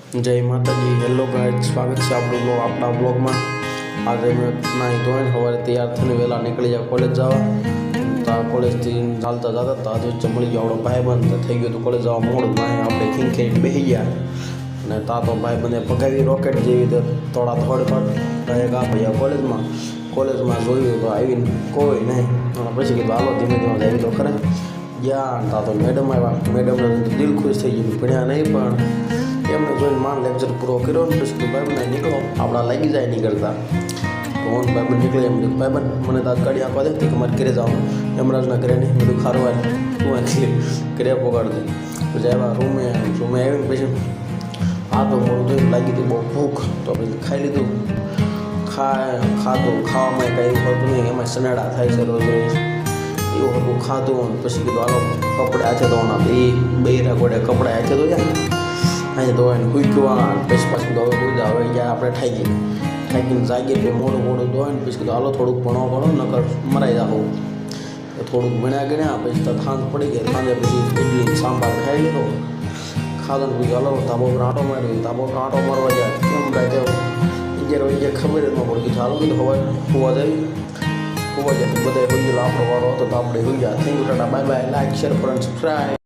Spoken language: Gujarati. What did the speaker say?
जय माता जी। हेलो गाइस, स्वागत है आपणा ब्लॉग में। आज मैं नाई धोईने सवारे तैयार थईने वेला निकली जाओ कॉलेज जावा। कॉलेज थी चालता जाता था आज वच्चे मळी गयो आपणो भाईबंध थई गयो तो कॉलेज जावा मोडું माए आपणे खींखेरी बेही गया ने ता तो भाईबंधे पगावी रॉकेट जेवी तो थोड़ा थोड़ गए गा भैया कॉलेज में जोयुं तो आवीने कोई नहीं पछी कीधुं हालो धीमे धीमे जावी तो खरे गया ता तो मैडम आव्या। मैडमने दिल खुश थई गयुं, भण्या नहीं पण एमने जोईने मान लेक्चर पूरो कर्यो ने पछी भाईबंधे निकळो आपणा लागी जाय निकळता तो હું ભાઈબંધ નીકળી એમ ભાઈબંધ મને તો ગાડી આપવા દે કે મારે ઘરે જવાનું યમરાજના ઘરે નહીં બધું ખારું આવે તું ઘરે પોગાડી દે પછી આવ્યા રૂમે આવીને પછી આ તો મોડું થયું લાગી હતું બહુ ભૂખ તો પછી ખાઈ લીધું ખાધું ખાવામાં કાંઈ એવું હોતું નહીં એમાં સનાડા થાય છે રોજ રોજ એવું હતું ખાધું પછી કીધું હાલો કપડે હાથે ધોવાના બેરા ગોળે કપડા હાથે ધોયા અહીંયા ધોવાને ભૂખ્યું પછી પાછું ધોવે દૂધ હવે ગયા આપણે થાકીને જાગીએ એટલે મોડું ધોવાને પછી કીધું હાલો થોડુંક ભણો નકર મરાઈ જાઓ થોડુંક ભણ્યા પછી તો સાંજ પડી ગઈ સાંજે પછી ઇડલી સાંભાર ખાઈ લીધો ખાધો ને પછી હાલો ધાબો પર આંટો મારવા જાય કેમ રાતે 11 વાગે ખબર જ ન પડી ચાલો કીધું હોવા જાય બધા હોઈ ગયેલો આપણો વારો હતો તો આપણે હોઈ ગયા thank you tata bye bye like share friend subscribe.